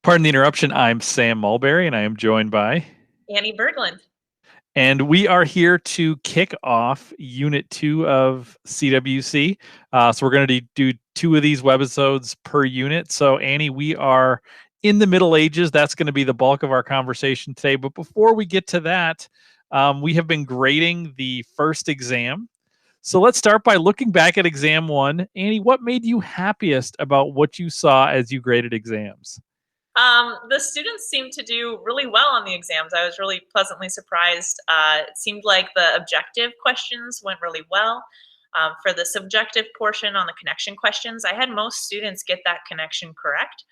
Pardon the interruption. I'm Sam Mulberry, and I am joined by, Annie Berglund. and we are here to kick off Unit 2 of CWC. So we're going to do 2 of these webisodes per unit. So Annie, we are in the Middle Ages. That's going to be the bulk of our conversation today. But before we get to that, we have been grading the first exam. So let's start by looking back at exam 1. Annie, what made you happiest about what you saw as you graded exams? The students seemed to do really well on the exams. I was really pleasantly surprised. It seemed like the objective questions went really well. For the subjective portion on the connection questions, I had most students get that connection correct.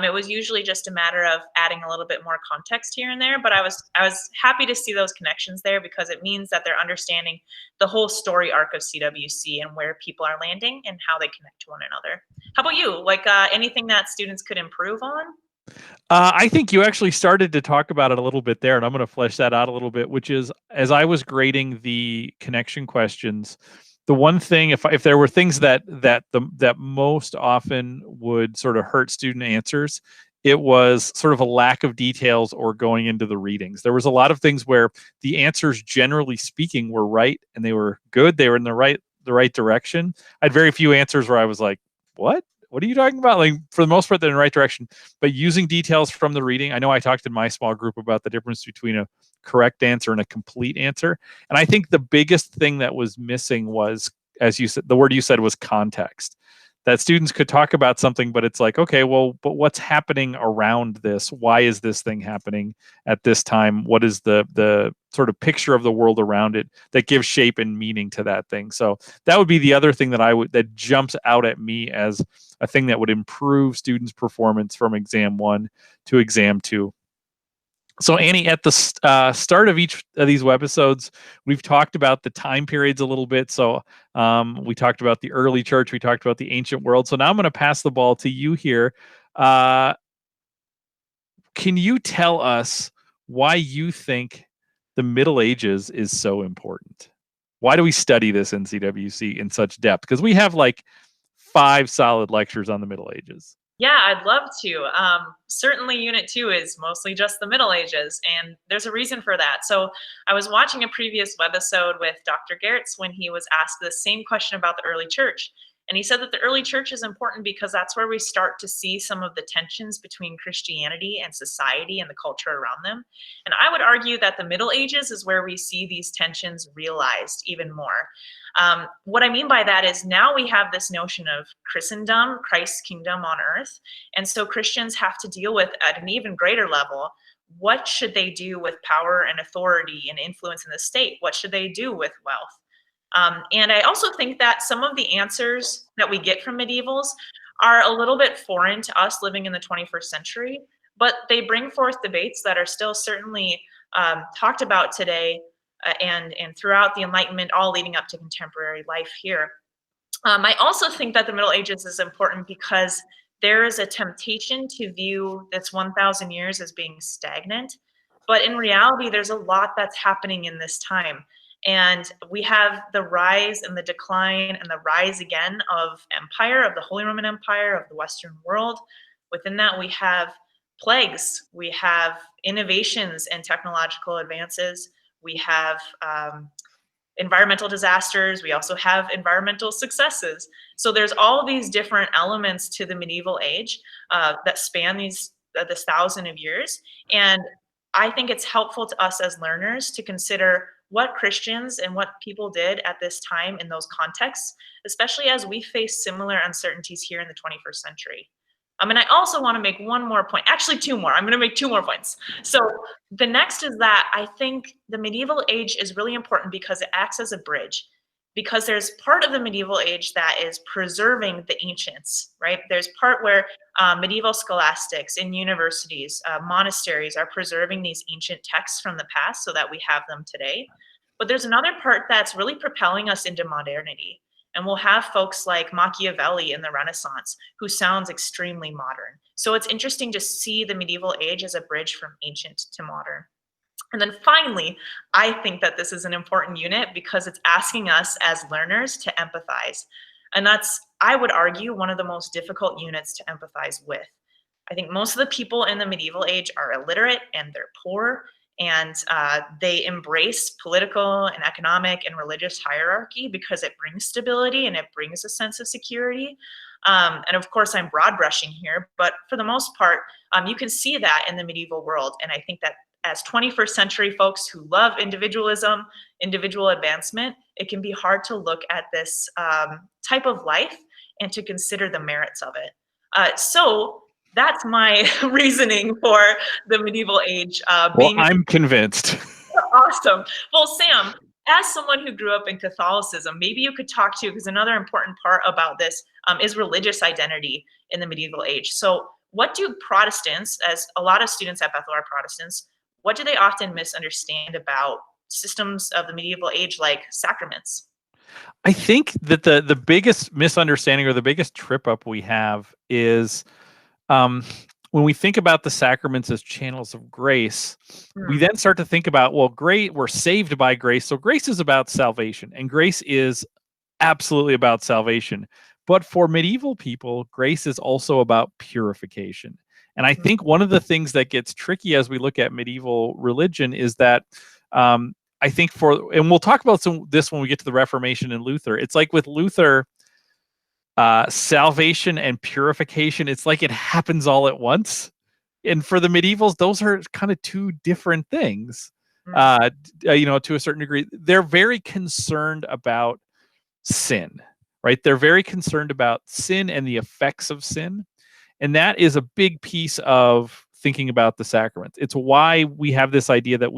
It was usually just a matter of adding a little bit more context here and there, but I was happy to see those connections there because it means that they're understanding the whole story arc of CWC and where people are landing and how they connect to one another. How about you? Like anything that students could improve on? I think you actually started to talk about it a little bit there, and I'm going to flesh that out a little bit, which is as I was grading the connection questions, the one thing, if there were things that most often would sort of hurt student answers, it was sort of a lack of details or going into the readings. There was a lot of things where the answers, generally speaking, were right and they were good. They were in the right direction. I had very few answers where I was like, "What? What are you talking about?" Like, for the most part, they're in the right direction. But using details from the reading, I know I talked in my small group about the difference between a correct answer and a complete answer. And I think the biggest thing that was missing was, as you said, the word you said was context. That students could talk about something, but it's like, okay, well, but what's happening around this? Why is this thing happening at this time? What is the sort of picture of the world around it that gives shape and meaning to that thing? So that would be the other thing that jumps out at me as a thing that would improve students' performance from exam 1 to exam 2. So Annie, at the start of each of these webisodes, we've talked about the time periods a little bit. So we talked about the early church, we talked about the ancient world. So now I'm going to pass the ball to you here. Can you tell us why you think the Middle Ages is so important? Why do we study this in CWC in such depth? Because we have like 5 solid lectures on the Middle Ages. Yeah, I'd love to. Certainly, Unit 2 is mostly just the Middle Ages, and there's a reason for that. So, I was watching a previous webisode with Dr. Gertz when he was asked the same question about the early church. And he said that the early church is important because that's where we start to see some of the tensions between Christianity and society and the culture around them. And I would argue that the Middle Ages is where we see these tensions realized even more. What I mean by that is now we have this notion of Christendom, Christ's kingdom on earth. And so Christians have to deal with, at an even greater level, what should they do with power and authority and influence in the state? What should they do with wealth? And I also think that some of the answers that we get from medievals are a little bit foreign to us living in the 21st century, but they bring forth debates that are still certainly talked about today and throughout the Enlightenment, all leading up to contemporary life here. I also think that the Middle Ages is important because there is a temptation to view this 1,000 years as being stagnant, but in reality, there's a lot that's happening in this time. And we have the rise and the decline and the rise again of empire, of the Holy Roman Empire, of the Western world. Within that, we have plagues, we have innovations and technological advances, we have environmental disasters, we also have environmental successes. So there's all these different elements to the medieval age that span this 1,000 of years. And I think it's helpful to us as learners to consider what Christians and what people did at this time in those contexts, especially as we face similar uncertainties here in the 21st century. And I also want to make one more point, actually 2 more. I'm going to make 2 more points. So the next is that I think the medieval age is really important because it acts as a bridge, because there's part of the medieval age that is preserving the ancients, right? There's part where medieval scholastics in universities, monasteries are preserving these ancient texts from the past so that we have them today. But there's another part that's really propelling us into modernity. And we'll have folks like Machiavelli in the Renaissance, who sounds extremely modern. So it's interesting to see the medieval age as a bridge from ancient to modern. And then finally, I think that this is an important unit because it's asking us as learners to empathize. And that's, I would argue, one of the most difficult units to empathize with. I think most of the people in the medieval age are illiterate and they're poor, and they embrace political and economic and religious hierarchy because it brings stability and it brings a sense of security. And of course, I'm broad brushing here, but for the most part, you can see that in the medieval world. And I think that as 21st century folks who love individualism, individual advancement, it can be hard to look at this type of life and to consider the merits of it. So that's my reasoning for the medieval age Well, being I'm convinced. awesome. Well, Sam, as someone who grew up in Catholicism, maybe you could talk to, because another important part about this is religious identity in the medieval age. So, what do Protestants, as a lot of students at Bethel are Protestants, what do they often misunderstand about systems of the medieval age like sacraments? I think that the biggest misunderstanding or the biggest trip up we have is when we think about the sacraments as channels of grace, we Hmm. then start to think about, well, great, we're saved by grace. So grace is about salvation, and grace is absolutely about salvation. But for medieval people, grace is also about purification. And I think one of the things that gets tricky as we look at medieval religion is that I think and we'll talk about this when we get to the Reformation and Luther. It's like with Luther, salvation and purification, it's like it happens all at once. And for the medievals, those are kind of two different things. Mm. To a certain degree, they're very concerned about sin, right? They're very concerned about sin and the effects of sin. And that is a big piece of thinking about the sacraments. It's why we have this idea that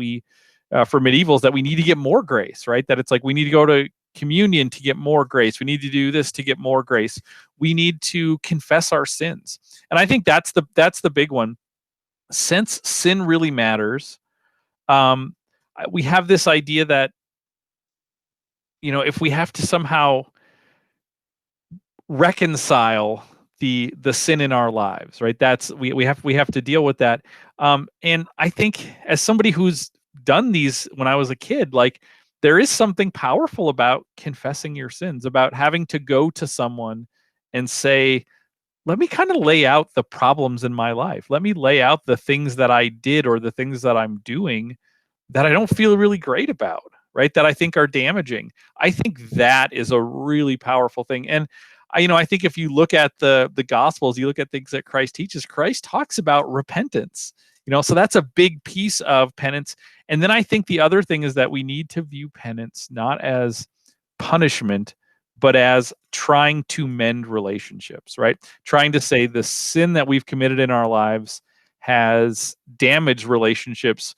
for medievals, that we need to get more grace, right? That it's like we need to go to communion to get more grace. We need to do this to get more grace. We need to confess our sins. And I think that's the big one. Since sin really matters, we have this idea that, if we have to somehow reconcile the sin in our lives, right? That's we have to deal with that. And I think as somebody who's done these when I was a kid, like there is something powerful about confessing your sins, about having to go to someone and say, let me kind of lay out the problems in my life. Let me lay out the things that I did or the things that I'm doing that I don't feel really great about, right? That I think are damaging. I think that is a really powerful thing. And I think if you look at the Gospels, you look at things that Christ teaches. Christ talks about repentance. So that's a big piece of penance. And then I think the other thing is that we need to view penance not as punishment, but as trying to mend relationships, right? Trying to say the sin that we've committed in our lives has damaged relationships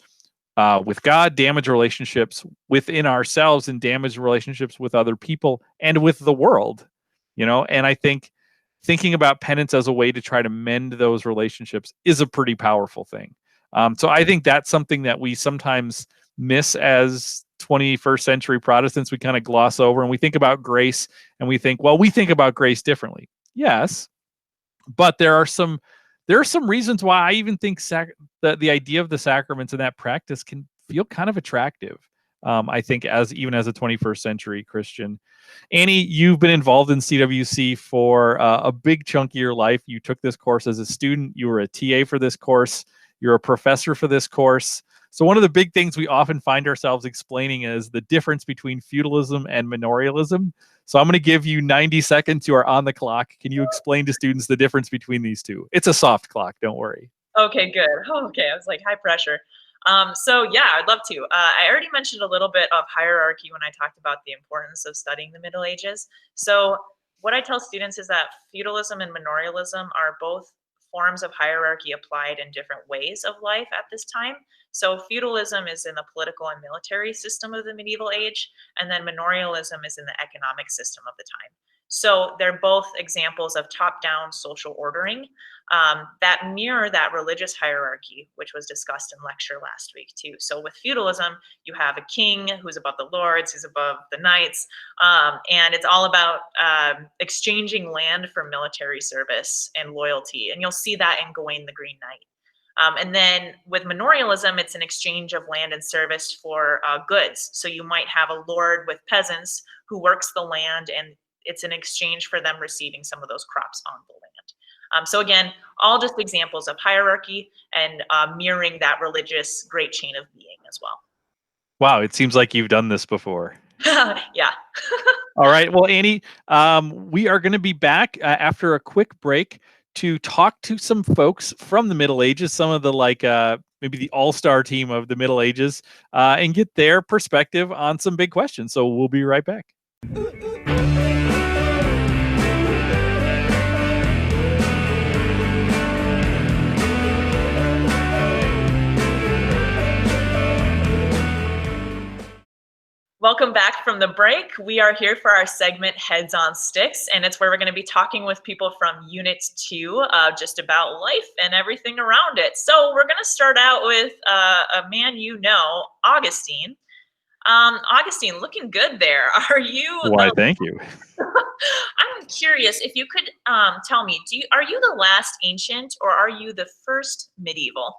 with God, damaged relationships within ourselves, and damaged relationships with other people and with the world. And I think thinking about penance as a way to try to mend those relationships is a pretty powerful thing. So I think that's something that we sometimes miss as 21st century Protestants. We kind of gloss over, and we think about grace and we think, well, we think about grace differently. Yes, but there are some reasons why I even think the idea of the sacraments and that practice can feel kind of attractive. I think even as a 21st century Christian. Annie, you've been involved in CWC for a big chunk of your life. You took this course as a student. You were a TA for this course. You're a professor for this course. So one of the big things we often find ourselves explaining is the difference between feudalism and manorialism. So I'm going to give you 90 seconds. You are on the clock. Can you explain to students the difference between these two? It's a soft clock. Don't worry. Okay, good. Oh, okay, I was like high pressure. So yeah, I'd love to. I already mentioned a little bit of hierarchy when I talked about the importance of studying the Middle Ages. So what I tell students is that feudalism and manorialism are both forms of hierarchy applied in different ways of life at this time. So feudalism is in the political and military system of the medieval age, and then manorialism is in the economic system of the time. So they're both examples of top-down social ordering that mirror that religious hierarchy, which was discussed in lecture last week too. So with feudalism, you have a king who's above the lords, who's above the knights, and it's all about exchanging land for military service and loyalty. And you'll see that in Gawain the Green Knight. And then with manorialism, it's an exchange of land and service for goods. So you might have a lord with peasants who works the land, and it's an exchange for them receiving some of those crops on the land. So again, all just examples of hierarchy and mirroring that religious great chain of being as well. Wow, it seems like you've done this before. Yeah. All right. Well, Annie, we are going to be back after a quick break to talk to some folks from the Middle Ages, some of the maybe the all-star team of the Middle Ages, and get their perspective on some big questions. So we'll be right back. Welcome back from the break. We are here for our segment Heads on Sticks, and it's where we're going to be talking with people from Unit 2 just about life and everything around it. So we're going to start out with a man you know, Augustine. Augustine, looking good there. Are you Why, thank you. I'm curious if you could tell me, are you the last ancient or are you the first medieval?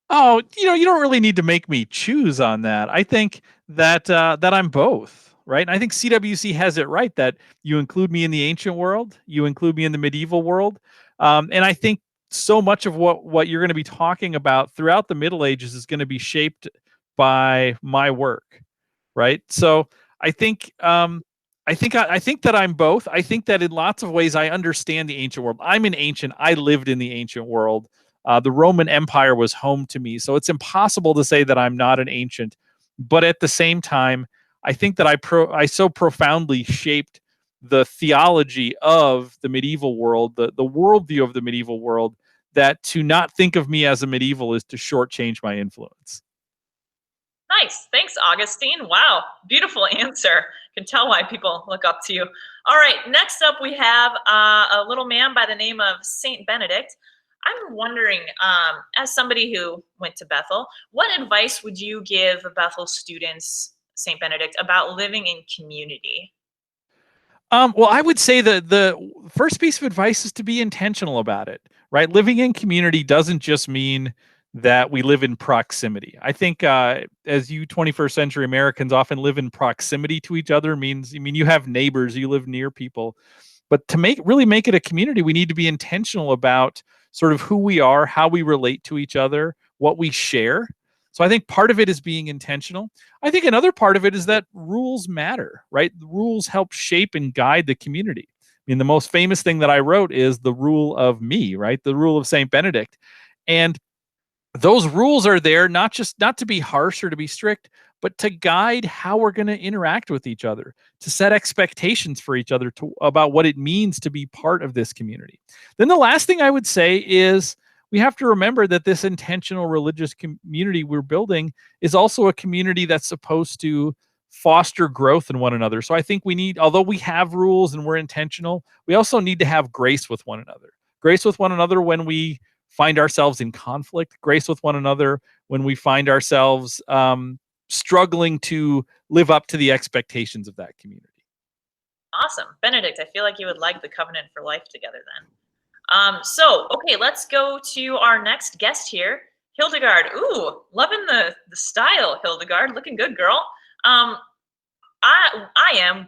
Oh, you don't really need to make me choose on that. I think that I'm both, right? And I think CWC has it right that you include me in the ancient world, you include me in the medieval world, and I think so much of what you're going to be talking about throughout the Middle Ages is going to be shaped by my work, right? So I think I think that I'm both. I think that in lots of ways I understand the ancient world. I'm an ancient. I lived in the ancient world. The Roman Empire was home to me, so it's impossible to say that I'm not an ancient. But at the same time, I think that I so profoundly shaped the theology of the medieval world, the worldview of the medieval world, that to not think of me as a medieval is to shortchange my influence. Nice. Thanks, Augustine. Wow. Beautiful answer. Can tell why people look up to you. All right. Next up, we have a little man by the name of Saint Benedict. I'm wondering, as somebody who went to Bethel, what advice would you give Bethel students, Saint Benedict, about living in community? Well, I would say that the first piece of advice is to be intentional about it, right? Living in community doesn't just mean that we live in proximity. I think as you 21st century Americans often live in proximity to each other means, I mean, you have neighbors, you live near people, but to really make it a community, we need to be intentional about sort of who we are, how we relate to each other, what we share. So I think part of it is being intentional. I think another part of it is that rules matter, right? The rules help shape and guide the community. I mean, the most famous thing that I wrote is the rule of me, right? The rule of Saint Benedict. And those rules are there not to be harsh or to be strict, but to guide how we're going to interact with each other, to set expectations for each other about what it means to be part of this community. Then the last thing I would say is we have to remember that this intentional religious community we're building is also a community that's supposed to foster growth in one another. So I think we need, although we have rules and we're intentional, we also need to have grace with one another. Grace with one another when we find ourselves in conflict, grace with one another when we find ourselves struggling to live up to the expectations of that community. Awesome. Benedict, I feel like you would like the covenant for life together then. Okay, let's go to our next guest here, Hildegard. Ooh, loving the style, Hildegard. Looking good, girl. Um,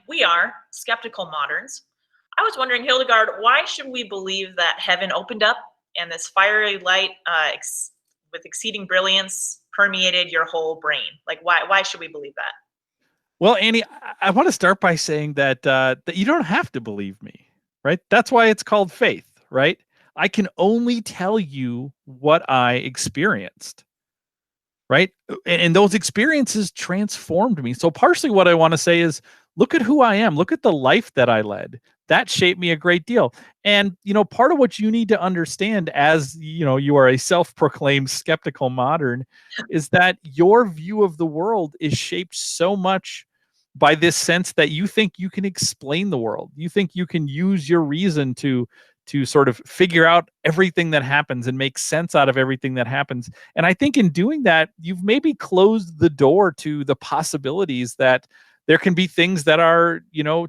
we are skeptical moderns. I was wondering, Hildegard, why should we believe that heaven opened up and this fiery light with exceeding brilliance permeated your whole brain? Like, why should we believe that? Well, Annie, I want to start by saying that you don't have to believe me, right? That's why it's called faith, right? I can only tell you what I experienced, right? And those experiences transformed me. So partially what I want to say is look at who I am, look at the life that I led. That shaped me a great deal. And part of what you need to understand as, you are a self-proclaimed skeptical modern is that your view of the world is shaped so much by this sense that you think you can explain the world. You think you can use your reason to sort of figure out everything that happens and make sense out of everything that happens. And I think in doing that, you've maybe closed the door to the possibilities that there can be things that are,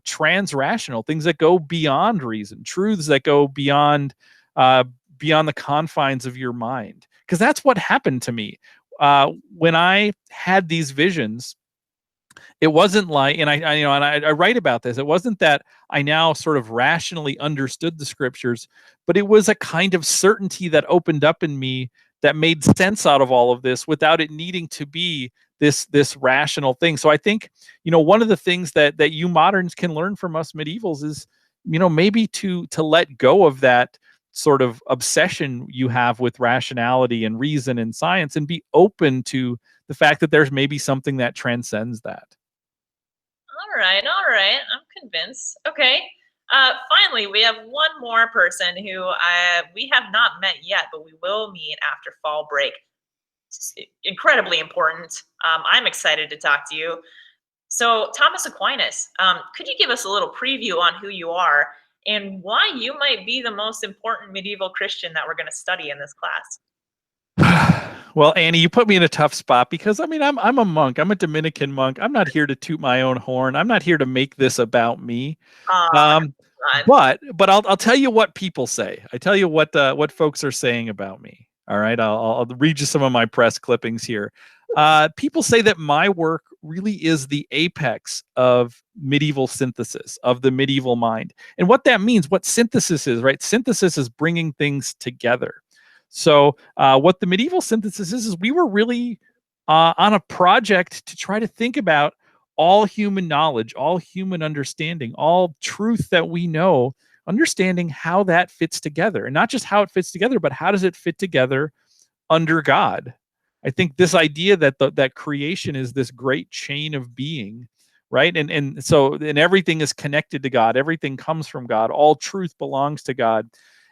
trans-rational, things that go beyond reason, truths that go beyond the confines of your mind. Because that's what happened to me when I had these visions. It wasn't like, and I write about this. It wasn't that I now sort of rationally understood the scriptures, but it was a kind of certainty that opened up in me that made sense out of all of this without it needing to be this rational thing. So I think, one of the things that you moderns can learn from us medievals is, maybe to let go of that sort of obsession you have with rationality and reason and science, and be open to the fact that there's maybe something that transcends that. All right. I'm convinced. Okay. Finally, we have one more person who we have not met yet, but we will meet after fall break. It's incredibly important. I'm excited to talk to you. So, Thomas Aquinas, could you give us a little preview on who you are and why you might be the most important medieval Christian that we're going to study in this class? Well, Annie, you put me in a tough spot because I'm a monk. I'm a Dominican monk. I'm not here to toot my own horn. I'm not here to make this about me. Come Um, on. but I'll tell you what people say. I tell you what folks are saying about me. All right, I'll read you some of my press clippings here. People say that my work really is the apex of medieval synthesis, of the medieval mind. And what that means, what synthesis is, right? Synthesis is bringing things together. So what the medieval synthesis is we were really on a project to try to think about all human knowledge, all human understanding, all truth that we know, understanding how that fits together. And not just how it fits together, but how does it fit together under God? I think this idea that that creation is this great chain of being, right? And everything is connected to God. Everything comes from God. All truth belongs to God.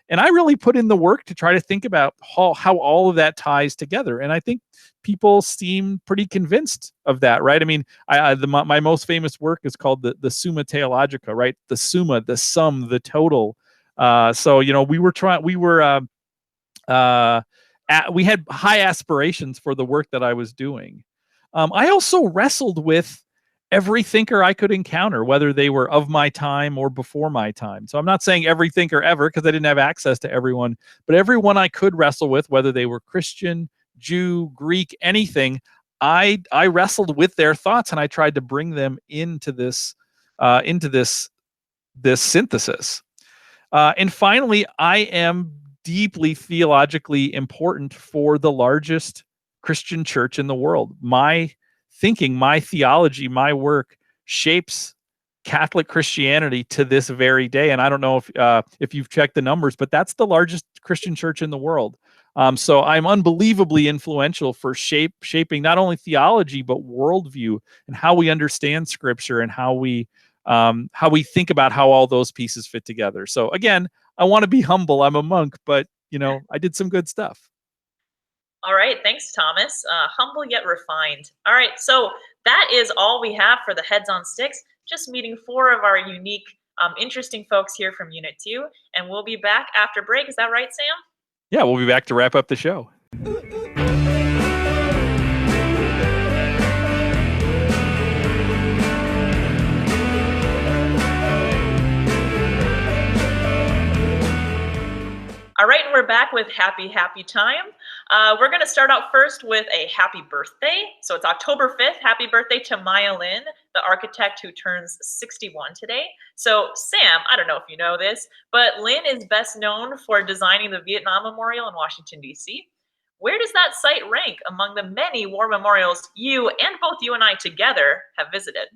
And I really put in the work to try to think about how all of that ties together. And I think people seem pretty convinced of that, right? I mean, my most famous work is called the Summa Theologica, right? The summa, the sum, the total. So we had high aspirations for the work that I was doing. I also wrestled with every thinker I could encounter, whether they were of my time or before my time. So I'm not saying every thinker ever, because I didn't have access to everyone, but everyone I could wrestle with, whether they were Christian, Jew, Greek, anything, I wrestled with their thoughts and I tried to bring them into this synthesis. And finally, I am deeply theologically important for the largest Christian church in the world. My thinking, my theology, my work shapes Catholic Christianity to this very day. And I don't know if you've checked the numbers, but that's the largest Christian church in the world. So I'm unbelievably influential for shaping not only theology but worldview and how we understand Scripture and how we think about how all those pieces fit together. So again, I want to be humble. I'm a monk, but I did some good stuff. All right, thanks, Thomas. Humble yet refined. All right, so that is all we have for the Heads on Sticks. Just meeting four of our unique, interesting folks here from Unit 2, and we'll be back after break. Is that right, Sam? Yeah, we'll be back to wrap up the show. All right, and we're back with Happy Time. We're going to start out first with a happy birthday. So it's October 5th. Happy birthday to Maya Lin, the architect who turns 61 today. So Sam, I don't know if you know this, but Lin is best known for designing the Vietnam Memorial in Washington, D.C. Where does that site rank among the many war memorials both you and I together have visited?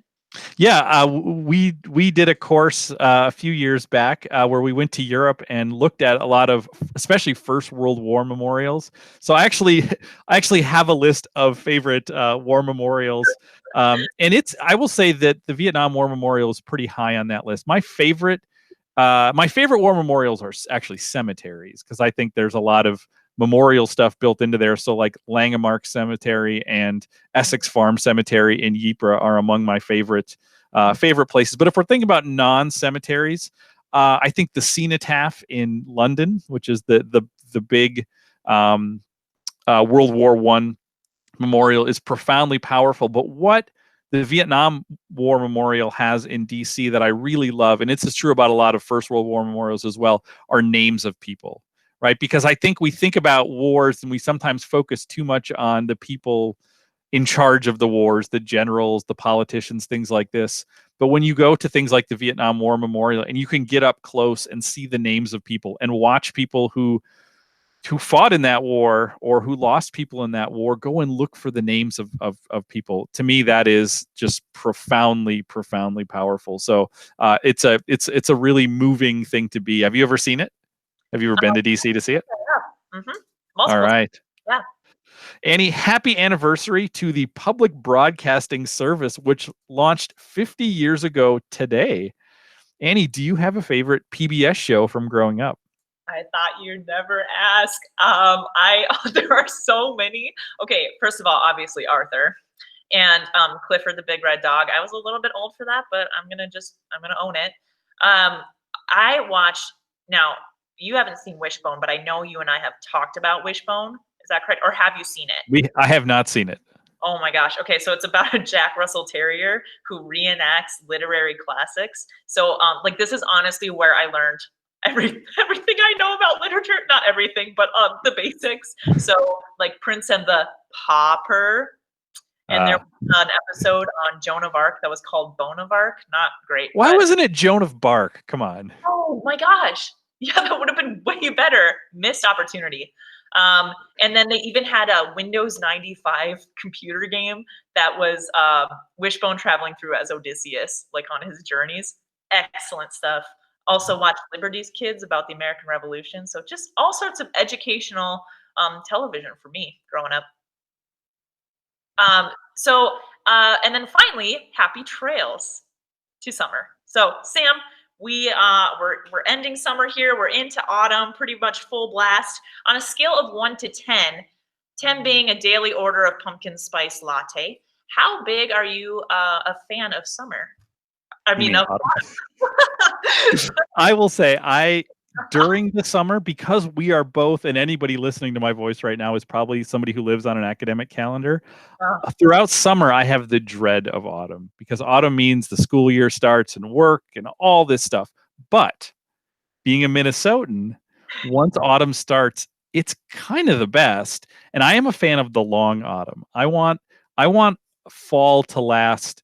Yeah, we did a course a few years back where we went to Europe and looked at a lot of, especially First World War memorials. So I actually have a list of favorite war memorials, and I will say that the Vietnam War Memorial is pretty high on that list. My favorite war memorials are actually cemeteries, because I think there's a lot of memorial stuff built into there. So like Langemark Cemetery and Essex Farm Cemetery in Ypres are among my favorite places. But if we're thinking about non-cemeteries, I think the Cenotaph in London, which is the big World War I memorial, is profoundly powerful. But what the Vietnam War Memorial has in DC that I really love, and it's true about a lot of First World War memorials as well, are names of people. Right? Because I think we think about wars and we sometimes focus too much on the people in charge of the wars, the generals, the politicians, things like this. But when you go to things like the Vietnam War Memorial and you can get up close and see the names of people and watch people who fought in that war or who lost people in that war, go and look for the names of people. To me, that is just profoundly powerful. So it's a really moving thing to be. Have you ever seen it? Have you ever been to DC to see it? Yeah. All right. Yeah. Annie, happy anniversary to the Public Broadcasting Service, which launched 50 years ago today. Annie, do you have a favorite PBS show from growing up? I thought you'd never ask. There are so many. Okay, first of all, obviously Arthur, and Clifford the Big Red Dog. I was a little bit old for that, but I'm gonna own it. I watched. Now you haven't seen Wishbone, but I know you and I have talked about Wishbone. Is that correct? Or have you seen it? I have not seen it. Oh my gosh. Okay, so it's about a Jack Russell Terrier who reenacts literary classics. So like this is honestly where I learned everything I know about literature. Not everything, but the basics. So like Prince and the Pauper. And there was an episode on Joan of Arc that was called Bone of Arc. Not great. Why wasn't it Joan of Arc? Come on. Oh my gosh. Yeah, that would have been way better. Missed opportunity. And then they even had a Windows 95 computer game that was Wishbone traveling through as Odysseus, like on his journeys. Excellent stuff. Also watched Liberty's Kids about the American Revolution. So just all sorts of educational television for me growing up. And then finally, happy trails to summer. So Sam, we're ending summer here. We're into autumn, pretty much full blast. On a scale of 1 to 10, 10 being a daily order of pumpkin spice latte, how big are you a fan of summer? I mean, I will say during the summer, because we are both, and anybody listening to my voice right now is probably somebody who lives on an academic calendar. Throughout summer, I have the dread of autumn because autumn means the school year starts and work and all this stuff. But being a Minnesotan, once autumn starts, it's kind of the best. And I am a fan of the long autumn. I want fall to last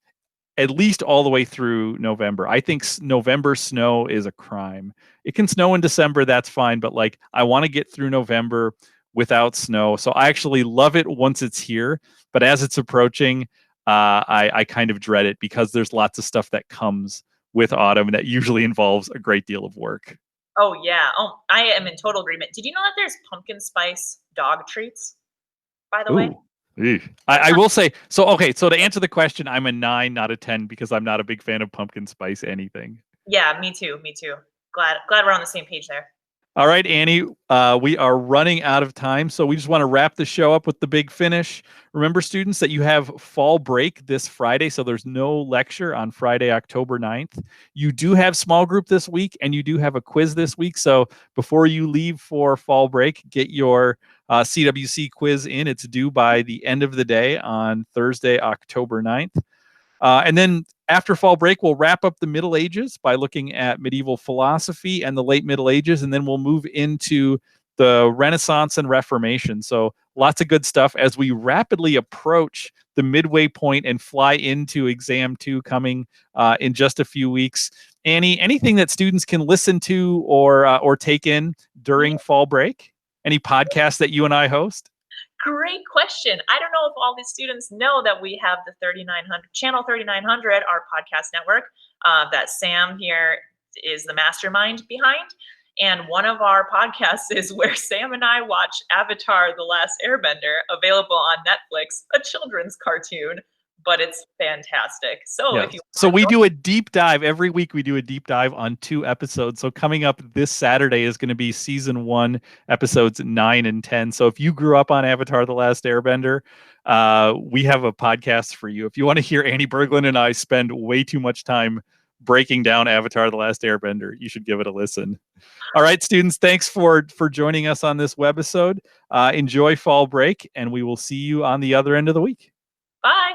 at least all the way through November. I think November snow is a crime. It can snow in December, that's fine, but like I want to get through November without snow. So I actually love it once it's here, but as it's approaching, I kind of dread it because there's lots of stuff that comes with autumn that usually involves a great deal of work. Oh yeah. Oh, I am in total agreement. Did you know that there's pumpkin spice dog treats, by the way? I will say, so to answer the question, I'm a 9, not a 10, because I'm not a big fan of pumpkin spice anything. Yeah, me too. Glad we're on the same page there. All right, Annie, we are running out of time, so we just want to wrap the show up with the big finish. Remember, students, that you have fall break this Friday, so there's no lecture on Friday, October 9th. You do have small group this week, and you do have a quiz this week, so before you leave for fall break, get your CWC quiz in. It's due by the end of the day on Thursday, October 9th. And then after fall break, we'll wrap up the Middle Ages by looking at medieval philosophy and the late Middle Ages, and then we'll move into the Renaissance and Reformation. So lots of good stuff as we rapidly approach the midway point and fly into exam 2 coming in just a few weeks. Annie, anything that students can listen to or take in during fall break? Any podcasts that you and I host? Great question. I don't know if all these students know that we have the 3900 channel 3900, our podcast network, that Sam here is the mastermind behind. And one of our podcasts is where Sam and I watch Avatar: The Last Airbender, available on Netflix, a children's cartoon, but it's fantastic. So yes. We do a deep dive every week. We do a deep dive on 2 episodes. So coming up this Saturday is going to be season 1, episodes 9 and 10. So if you grew up on Avatar: The Last Airbender, we have a podcast for you. If you want to hear Annie Berglund and I spend way too much time breaking down Avatar: The Last Airbender, you should give it a listen. All right, students, thanks for joining us on this webisode. Enjoy fall break, and we will see you on the other end of the week. Bye.